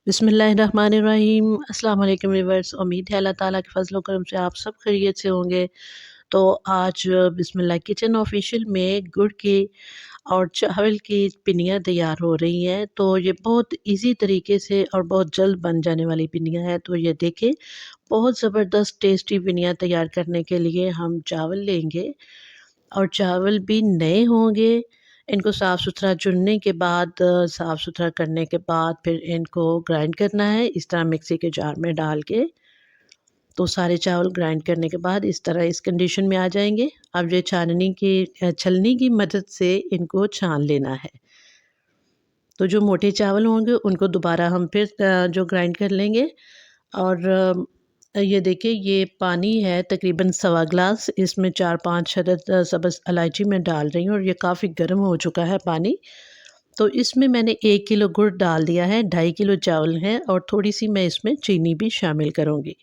बिस्मिल्लाहिर्रहमानिर्रहीम। अस्सलाम वालेकुम व्यूअर्स। उम्मीद है अल्लाह ताला के फज़ल व करम से आप सब खैरियत से होंगे। तो आज बिस्मिल्लाह किचन ऑफिशियल में गुड़ की और चावल की पिनियाँ तैयार हो रही हैं। तो ये बहुत इजी तरीके से और बहुत जल्द बन जाने वाली पिनियाँ हैं। तो ये देखें, बहुत ज़बरदस्त टेस्टी पिनियाँ तैयार करने के लिए हम चावल लेंगे और चावल भी नए होंगे। इनको साफ़-सुथरा चुनने के बाद साफ़-सुथरा करने के बाद फिर इनको ग्राइंड करना है इस तरह मिक्सी के जार में डाल के। तो सारे चावल ग्राइंड करने के बाद इस तरह इस कंडीशन में आ जाएँगे। अब ये छलनी की मदद से इनको छान लेना है। तो जो मोटे चावल होंगे उनको दोबारा हम फिर जो ग्राइंड कर लेंगे। और ये देखिए, ये पानी है तकरीबन सवा ग्लास, इसमें 4-5 अदद सब्ज़ इलायची मैं डाल रही हूँ और ये काफ़ी गर्म हो चुका है पानी। तो इसमें मैंने 1 किलो गुड़ डाल दिया है, 2.5 किलो चावल हैं और थोड़ी-सी मैं इसमें चीनी भी शामिल करूँगी।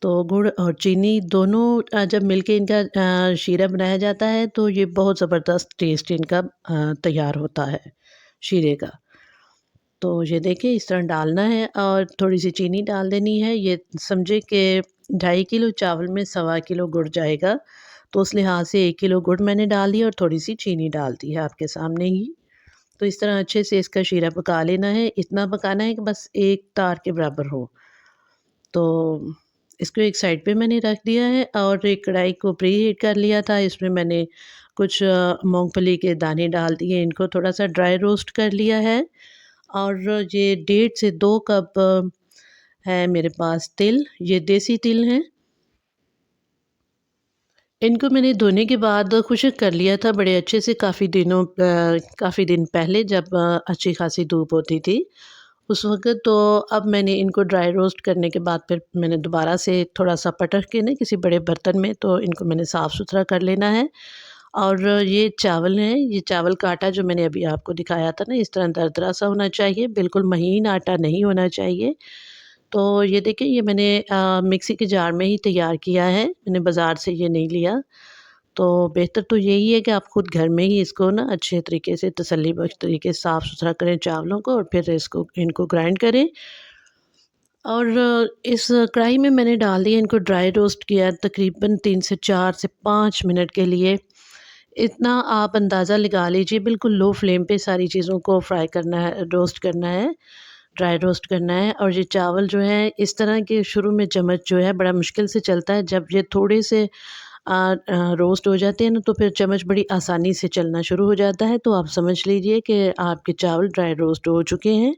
तो गुड़ और चीनी दोनों जब मिलके इनका शीरा बनाया जाता है तो ये बहुत ज़बरदस्त टेस्ट इनका तैयार होता है शीरे का। तो ये देखिए, इस तरह डालना है और थोड़ी-सी चीनी डाल देनी है। ये समझे कि 2.5 किलो चावल में सवा किलो गुड़ जाएगा, तो उस लिहाज से 1 किलो गुड़ मैंने डाल दिया और थोड़ी-सी चीनी डाल दी है आपके सामने ही। तो इस तरह अच्छे से इसका शीरा पका लेना है, इतना पकाना है कि बस एक तार के बराबर हो। तो इसको एक साइड पे मैंने रख दिया है और एक कढ़ाई को प्री हीट कर लिया था। इसमें मैंने कुछ मूँगफली के दाने डाल दिए, इनको थोड़ा-सा ड्राई रोस्ट कर लिया है। और ये 1.5 से 2 कप है मेरे पास तिल, ये देसी तिल हैं। इनको मैंने धोने के बाद खुश्क कर लिया था बड़े अच्छे से काफ़ी दिन पहले, जब अच्छी खासी धूप होती थी उस वक़्त। तो अब मैंने इनको ड्राई रोस्ट करने के बाद फिर मैंने दोबारा से थोड़ा-सा पटक के ना किसी बड़े बर्तन में तो इनको मैंने साफ़-सुथरा कर लेना है। और ये चावल हैं, ये चावल का आटा जो मैंने अभी आपको दिखाया था ना, इस तरह दरदरा सा होना चाहिए, बिल्कुल महीन आटा नहीं होना चाहिए। तो ये देखिए, ये मैंने मिक्सी के जार में ही तैयार किया है, मैंने बाज़ार से ये नहीं लिया। तो बेहतर तो यही है कि आप खुद घर में ही इसको ना अच्छे तरीके से तसल्ली बख्श तरीके से साफ़-सुथरा करें चावलों को और फिर इनको ग्राइंड करें। और इस कढ़ाई में मैंने डाल दिया, इनको ड्राई रोस्ट किया तकरीबन 3 से 4 से 5 मिनट के लिए। इतना आप अंदाज़ा लगा लीजिए, बिल्कुल लो फ्लेम पे सारी चीज़ों को फ्राई करना है, रोस्ट करना है, ड्राई रोस्ट करना है। और ये चावल जो है इस तरह के शुरू में चम्मच जो है बड़ा मुश्किल से चलता है, जब ये थोड़े से रोस्ट हो जाते हैं ना तो फिर चम्मच बड़ी आसानी से चलना शुरू हो जाता है। तो आप समझ लीजिए कि आपके चावल ड्राई रोस्ट हो चुके हैं।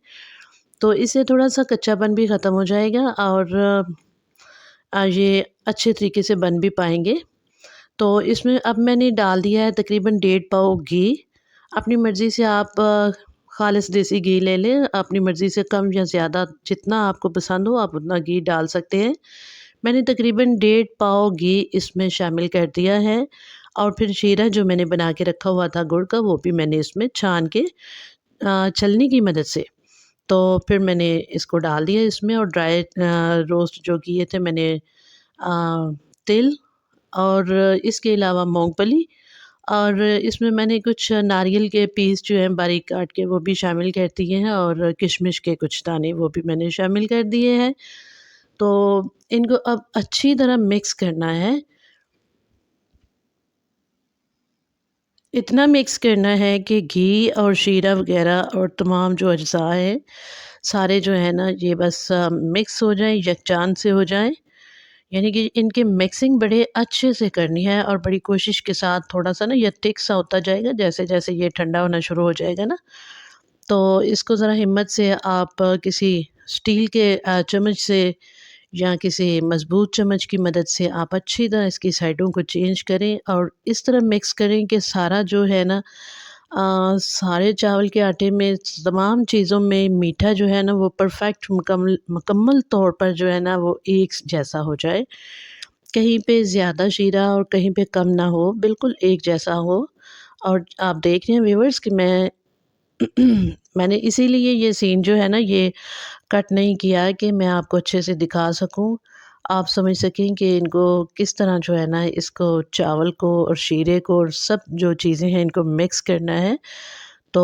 तो इससे थोड़ा-सा कच्चापन भी ख़त्म हो जाएगा और ये अच्छे तरीके से बन भी पाएँगे। तो इसमें अब मैंने डाल दिया है तकरीबन 1.5 पाव घी। अपनी मर्ज़ी से आप ख़ालिस देसी घी ले लें, अपनी मर्ज़ी से कम या ज़्यादा जितना आपको पसंद हो आप उतना घी डाल सकते हैं। मैंने तकरीबन 1.5 पाव घी इसमें शामिल कर दिया है और फिर शीरा जो मैंने बना के रखा हुआ था गुड़ का, वो भी मैंने इसमें छान के छलनी की मदद से तो फिर मैंने इसको डाल दिया इसमें। और रोस्ट जो किए थे मैंने तिल और इसके अलावा मूँगफली और इसमें मैंने कुछ नारियल के पीस जो हैं बारीक काट के वो भी शामिल कर दिए हैं और किशमिश के कुछ दाने वो भी मैंने शामिल कर दिए हैं। तो इनको अब अच्छी तरह मिक्स करना है। इतना मिक्स करना है कि घी और शीरा वग़ैरह और तमाम जो अज्ज़ा हैं, सारे जो है ना ये बस मिक्स हो जाएँ, यकजान से हो जाएँ। यानी कि इनकी मिक्सिंग बड़े अच्छे से करनी है और बड़ी कोशिश के साथ थोड़ा-सा ना ये थिक सा होता जाएगा, जैसे-जैसे ये ठंडा होना शुरू हो जाएगा ना, तो इसको ज़रा हिम्मत से आप किसी स्टील के चम्मच से या किसी मज़बूत चम्मच की मदद से आप अच्छी तरह इसकी साइडों को चेंज करें और इस तरह मिक्स करें कि सारा जो है ना सारे चावल के आटे में तमाम चीज़ों में मीठा जो है ना वो परफ़ेक्ट मुकम्मल तौर पर जो है ना वो एक जैसा हो जाए। कहीं पे ज़्यादा शीरा और कहीं पे कम ना हो, बिल्कुल एक जैसा हो। और आप देख रहे हैं व्यूअर्स कि मैंने इसीलिए ये सीन जो है ना ये कट नहीं किया है कि मैं आपको अच्छे से दिखा सकूँ। आप समझ सकें कि इनको किस तरह जो है ना इसको चावल को और शीरे को और सब जो चीज़ें हैं इनको मिक्स करना है। तो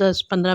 10 15